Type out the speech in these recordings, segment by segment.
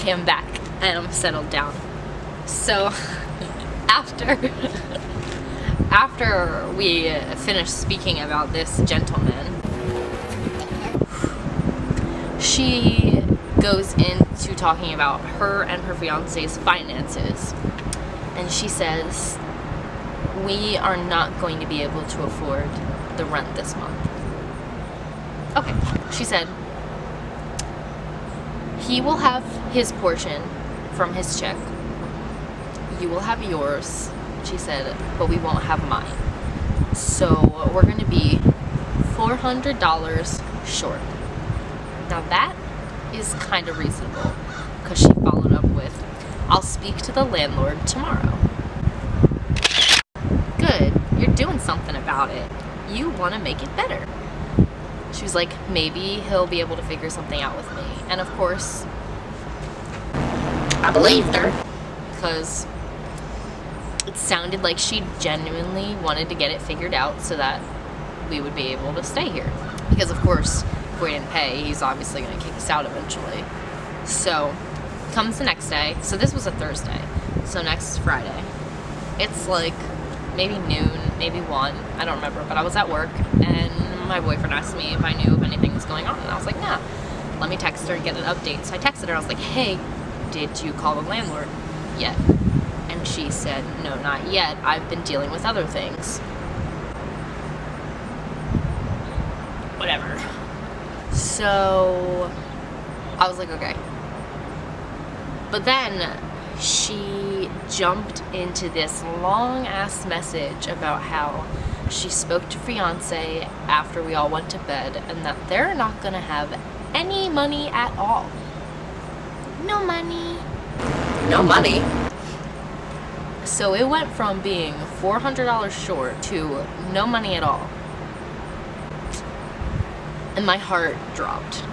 okay, I'm back and I'm settled down. So after we finished speaking about this gentleman, she goes into talking about her and her fiance's finances, and she says, we are not going to be able to afford the rent this month. Okay, she said, he will have his portion from his check. You will have yours, she said, but we won't have mine. So we're going to be $400 short. Now that is kind of reasonable, because she followed up with, I'll speak to the landlord tomorrow. Good, you're doing something about it. You want to make it better. She was like, maybe he'll be able to figure something out with me. And of course, I believed her, because it sounded like she genuinely wanted to get it figured out so that we would be able to stay here. Because of course, if we didn't pay, he's obviously going to kick us out eventually. So comes the next day. So this was a Thursday. So next Friday. It's like maybe noon, maybe 1. I don't remember, but I was at work and my boyfriend asked me if I knew if anything was going on, and I was like, nah, let me text her and get an update. So I texted her, I was like, hey, did you call the landlord yet? And she said, no, not yet. I've been dealing with other things. Whatever. So I was like, okay. But then she jumped into this long ass message about how she spoke to fiance after we all went to bed and that they're not gonna have any money at all. No money. No money. So it went from being $400 short to no money at all. And my heart dropped.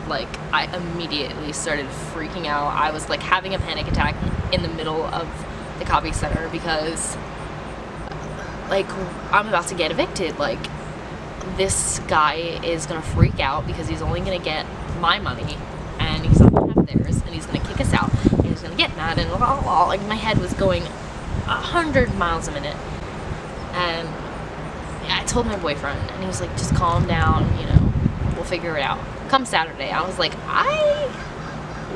Like, I immediately started freaking out. I was like having a panic attack in the middle of the copy center because like I'm about to get evicted. Like, this guy is gonna freak out because he's only gonna get my money and he's not gonna have theirs, and he's gonna kick us out and he's gonna get mad and blah, blah, blah. Like, my head was going 100 miles a minute. And I told my boyfriend and he was like, just calm down, you know, we'll figure it out. Come Saturday, I was like, I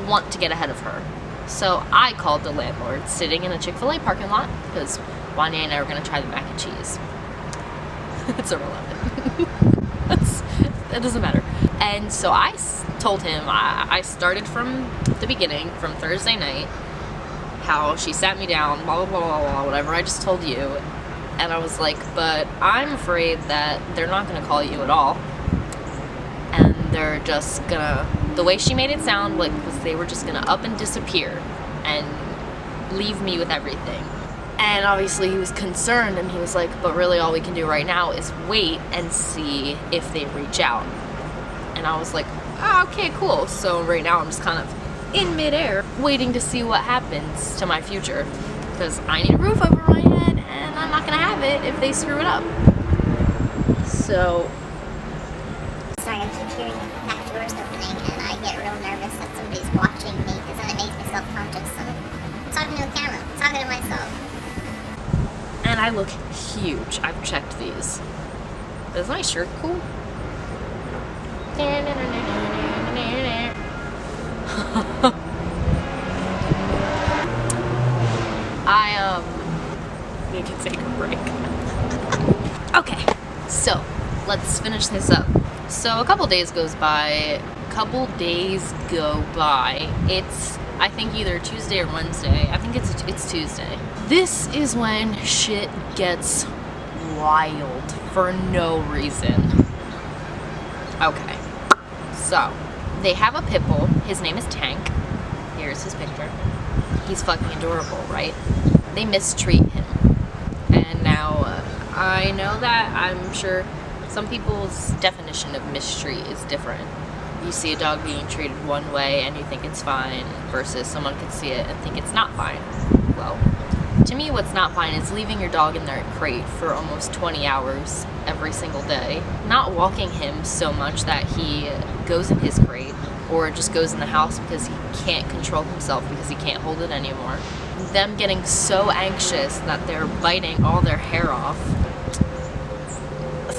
want to get ahead of her. So I called the landlord sitting in a Chick-fil-A parking lot because Wanya and I were going to try the mac and cheese. It's irrelevant. That doesn't matter. And so I told him, I started from the beginning, from Thursday night, how she sat me down, blah, blah, blah, blah, blah, whatever I just told you. And I was like, but I'm afraid that they're not going to call you at all. And they're just gonna, the way she made it sound like was they were just gonna up and disappear and leave me with everything. And obviously he was concerned and he was like, but really all we can do right now is wait and see if they reach out. And I was like, oh, okay, cool. So right now I'm just kind of in midair waiting to see what happens to my future, because I need a roof over my head and I'm not gonna have it if they screw it up. So sorry, I keep hearing back doors opening and I get real nervous that somebody's watching me because then it makes me self-conscious. So I'm talking to a camera, I'm talking to myself. and I look huge. I've checked these. Is my shirt cool? I need to take a break. Okay, so let's finish this up. So a couple days go by. It's, I think, either Tuesday or Wednesday. I think it's Tuesday. This is when shit gets wild for no reason. Okay, so they have a pit bull. His name is Tank. Here's his picture. He's fucking adorable, right? They mistreat him. And now I know that I'm sure some people's definition of mistreat is different. You see a dog being treated one way and you think it's fine, versus someone could see it and think it's not fine. Well, to me, what's not fine is leaving your dog in their crate for almost 20 hours every single day, not walking him so much that he goes in his crate, or just goes in the house because he can't control himself because he can't hold it anymore. Them getting so anxious that they're biting all their hair off.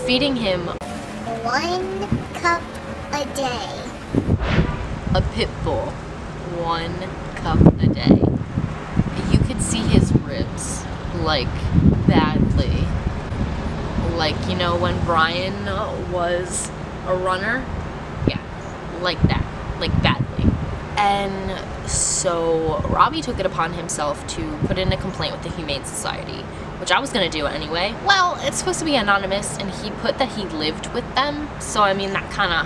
Feeding him 1 cup a day. a pit bull 1 cup a day. You could see his ribs, like, badly. Like, you know, when Brian was a runner? Yeah, like that. Like, badly. And so Robbie took it upon himself to put in a complaint with the Humane Society, which I was going to do anyway. Well, it's supposed to be anonymous, and he put that he lived with them, so I mean, that kind of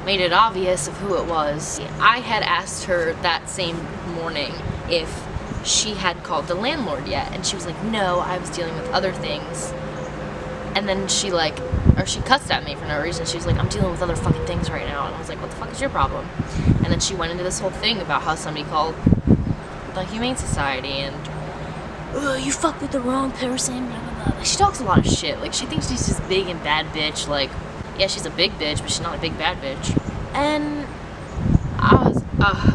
made it obvious of who it was. I had asked her that same morning if she had called the landlord yet, and she was like, no, I was dealing with other things. And then she cussed at me for no reason. She was like, I'm dealing with other fucking things right now. And I was like, what the fuck is your problem? And then she went into this whole thing about how somebody called the Humane Society and, you fucked with the wrong person, blah, blah, blah. She talks a lot of shit. Like, she thinks she's this big and bad bitch. Like, yeah, she's a big bitch, but she's not a big bad bitch. And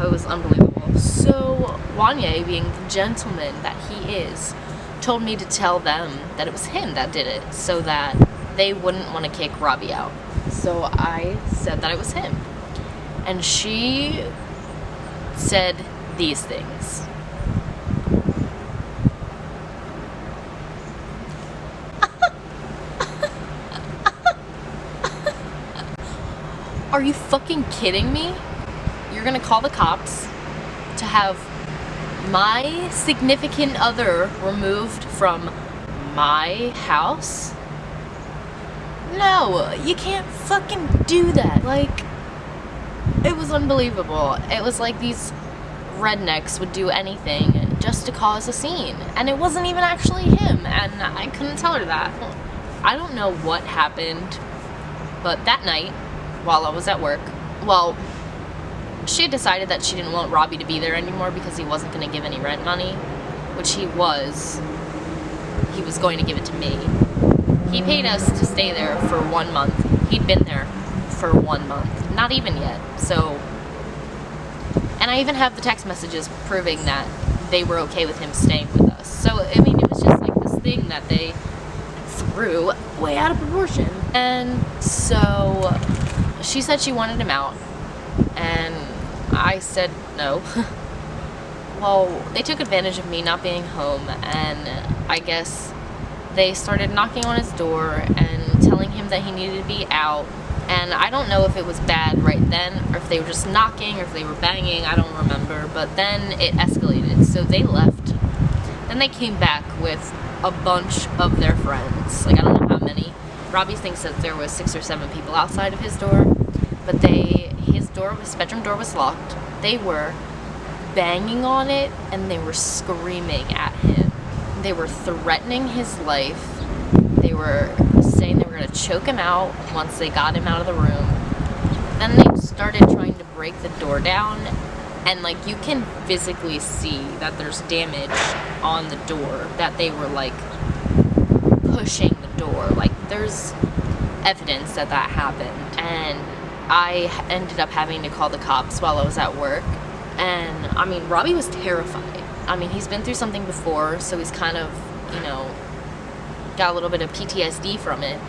it was unbelievable. So Wanye, being the gentleman that he is, told me to tell them that it was him that did it so that they wouldn't want to kick Robbie out. So I said that it was him. And she said these things. Are you fucking kidding me? You're gonna call the cops to have my significant other removed from my house? No, you can't fucking do that. Like, it was unbelievable. It was like these rednecks would do anything just to cause a scene. And it wasn't even actually him, and I couldn't tell her that. I don't know what happened, but that night, while I was at work, well, she had decided that she didn't want Robbie to be there anymore because he wasn't going to give any rent money, which he was. He was going to give it to me. He paid us to stay there for 1 month. He'd been there for 1 month. Not even yet. So, and I even have the text messages proving that they were okay with him staying with us. So, I mean, it was just like this thing that they threw way out of proportion. And so she said she wanted him out, and I said no. Well, they took advantage of me not being home, and I guess they started knocking on his door and telling him that he needed to be out. And I don't know if it was bad right then, or if they were just knocking, or if they were banging, I don't remember. But then it escalated, so they left. Then they came back with a bunch of their friends. Like, I don't know how many. Robbie thinks that there was 6 or 7 people outside of his door, but his bedroom door was locked. They were banging on it, and they were screaming at him. They were threatening his life. They were saying they were going to choke him out once they got him out of the room. Then they started trying to break the door down, and like, you can physically see that there's damage on the door, that they were like pushing the door. Like, there's evidence that happened. And I ended up having to call the cops while I was at work. And I mean, Robbie was terrified. I mean, he's been through something before, so he's kind of, got a little bit of PTSD from it.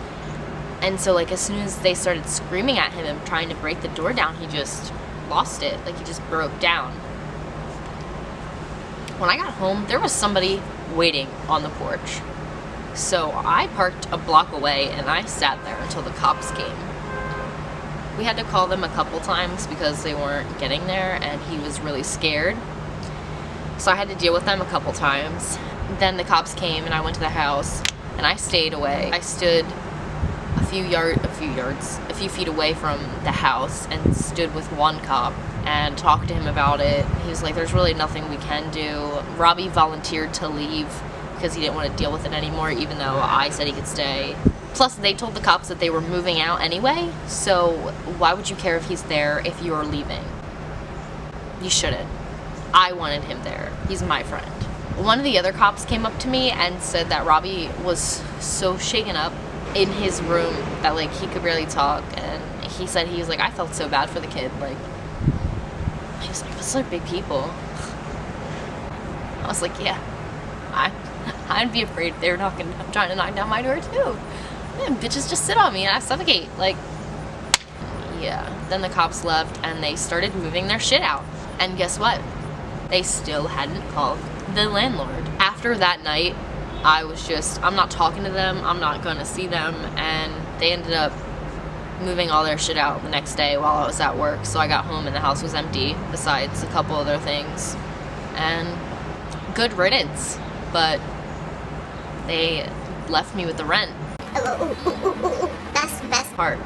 And so, like, as soon as they started screaming at him and trying to break the door down, he just lost it. Like, he just broke down. When I got home, there was somebody waiting on the porch. So I parked a block away, and I sat there until the cops came. We had to call them a couple times because they weren't getting there, and he was really scared. So I had to deal with them a couple times. Then the cops came, and I went to the house, and I stayed away. I stood a few feet away from the house and stood with one cop and talked to him about it. He was like, there's really nothing we can do. Robbie volunteered to leave because he didn't want to deal with it anymore, even though I said he could stay. Plus, they told the cops that they were moving out anyway, so why would you care if he's there if you're leaving? You shouldn't. I wanted him there. He's my friend. One of the other cops came up to me and said that Robbie was so shaken up in his room that, like, he could barely talk, and he said he was like, I felt so bad for the kid. Like, was like, those are big people. I was like, yeah, I'd be afraid if they were trying to knock down my door too. Man, bitches just sit on me and I suffocate. Like, yeah. Then the cops left and they started moving their shit out. And guess what? They still hadn't called the landlord. After that night, I was just, I'm not talking to them, I'm not gonna see them, and they ended up moving all their shit out the next day while I was at work. So I got home and the house was empty, besides a couple other things. And good riddance. But they left me with the rent. That's the best part.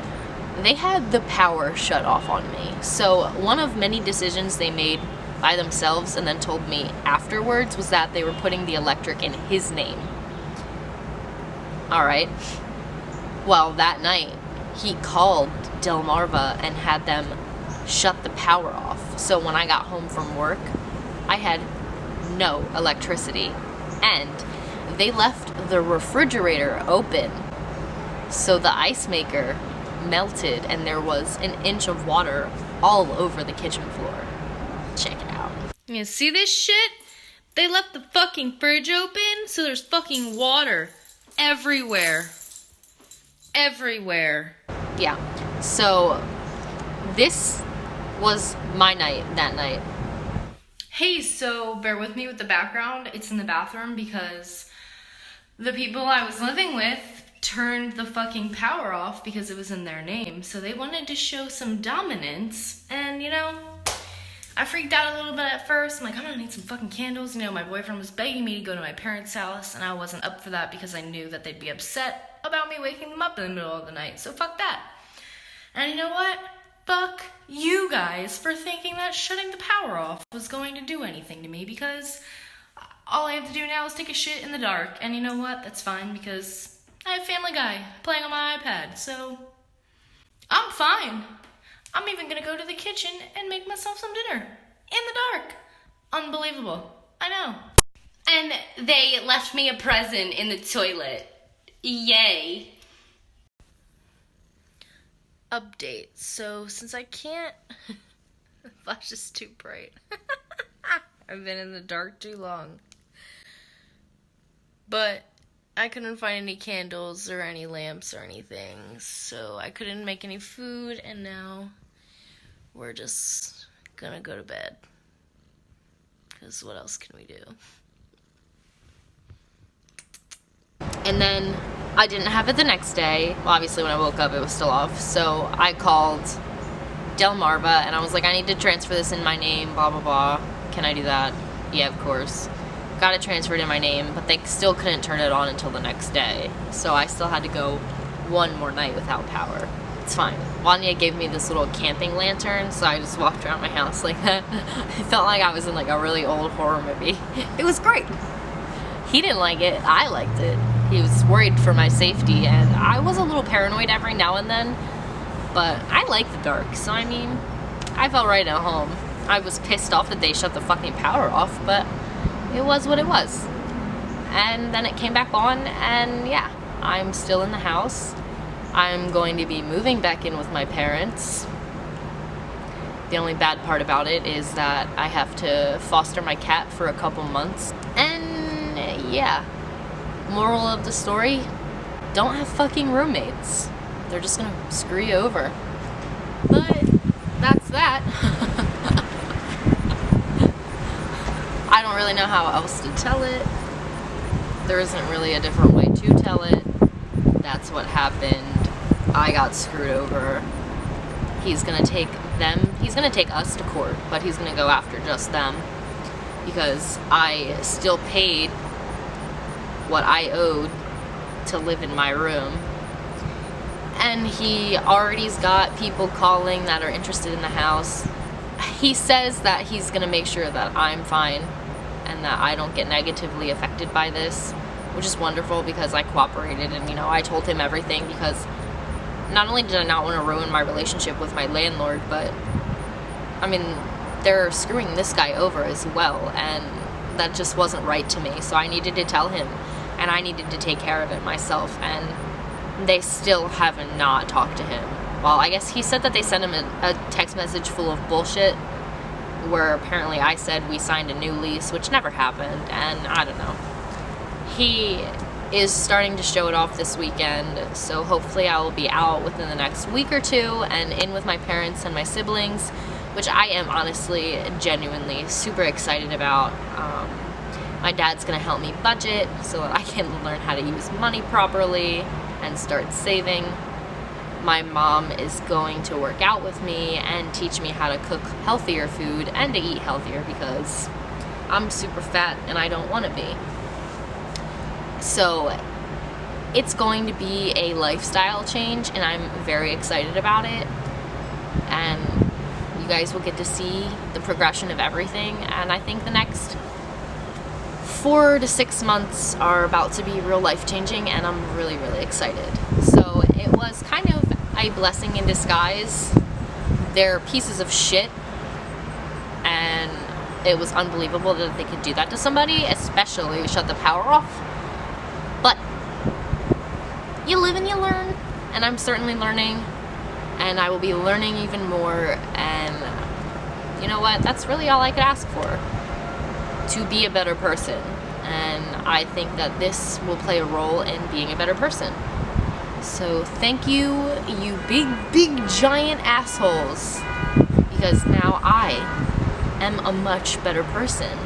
They had the power shut off on me. So one of many decisions they made by themselves and then told me afterwards was that they were putting the electric in his name. Alright. Well, that night, he called Delmarva and had them shut the power off. So when I got home from work, I had no electricity. And they left the refrigerator open. So the ice maker melted and there was an inch of water all over the kitchen floor. Check it out. You see this shit? They left the fucking fridge open, so there's fucking water everywhere. Everywhere. Yeah. So this was my night that night. Hey, so bear with me with the background. It's in the bathroom because the people I was living with turned the fucking power off because it was in their name. So they wanted to show some dominance. And, you know, I freaked out a little bit at first. I'm like, I'm gonna need some fucking candles. You know, my boyfriend was begging me to go to my parents' house, and I wasn't up for that because I knew that they'd be upset about me waking them up in the middle of the night. So fuck that. And you know what? Fuck you guys for thinking that shutting the power off was going to do anything to me, because all I have to do now is take a shit in the dark. And you know what? That's fine because I have Family Guy playing on my iPad, so I'm fine. I'm even gonna go to the kitchen and make myself some dinner in the dark. Unbelievable. I know. And they left me a present in the toilet. Yay. Update. So since I can't, the flash is too bright. I've been in the dark too long. But I couldn't find any candles or any lamps or anything, so I couldn't make any food, and now we're just gonna go to bed. Because what else can we do? And then I didn't have it the next day. Well, obviously when I woke up it was still off. So I called Delmarva and I was like, I need to transfer this in my name, blah, blah, blah. Can I do that? Yeah, of course. Got it transferred in my name, but they still couldn't turn it on until the next day. So I still had to go one more night without power. It's fine. Wanya gave me this little camping lantern, so I just walked around my house like that. It felt like I was in like a really old horror movie. It was great. He didn't like it. I liked it. He was worried for my safety, and I was a little paranoid every now and then, but I like the dark, so I mean, I felt right at home. I was pissed off that they shut the fucking power off, but it was what it was. And then it came back on, and yeah, I'm still in the house. I'm going to be moving back in with my parents. The only bad part about it is that I have to foster my cat for a couple months. And yeah, moral of the story, don't have fucking roommates. They're just gonna screw you over. But that's that. I don't really know how else to tell it. There isn't really a different way to tell it. That's what happened. I got screwed over. He's gonna take us to court, but he's gonna go after just them because I still paid what I owed to live in my room. And he already's got people calling that are interested in the house. He says that he's gonna make sure that I'm fine and that I don't get negatively affected by this, which is wonderful because I cooperated and, you know, I told him everything because not only did I not want to ruin my relationship with my landlord, but, I mean, they're screwing this guy over as well, and that just wasn't right to me, so I needed to tell him, and I needed to take care of it myself, and they still have not talked to him. Well, I guess he said that they sent him a text message full of bullshit, where apparently I said we signed a new lease, which never happened, and I don't know. He is starting to show it off this weekend, so hopefully I will be out within the next week or two and in with my parents and my siblings, which I am honestly genuinely super excited about. My dad's gonna help me budget so that I can learn how to use money properly and start saving. My mom is going to work out with me and teach me how to cook healthier food and to eat healthier because I'm super fat and I don't want to be. So it's going to be a lifestyle change and I'm very excited about it. And you guys will get to see the progression of everything. And I think the next 4 to 6 months are about to be real life-changing, and I'm really, really excited. So it was kind of a blessing in disguise. They're pieces of shit, and it was unbelievable that they could do that to somebody, especially shut the power off. But you live and you learn, and I'm certainly learning, and I will be learning even more, and you know what? That's really all I could ask for. To be a better person, and I think that this will play a role in being a better person. So thank you, you big giant assholes, because now I am a much better person.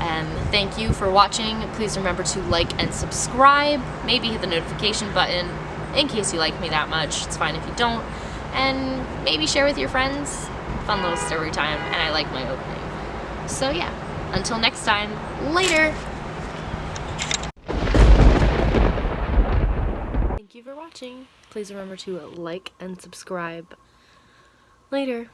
And thank you for watching. Please remember to like and subscribe, maybe hit the notification button in case you like me that much. It's fine if you don't, and maybe share with your friends. Fun little story time, and I like my opening. So yeah, until next time, later! Thank you for watching. Please remember to like and subscribe. Later.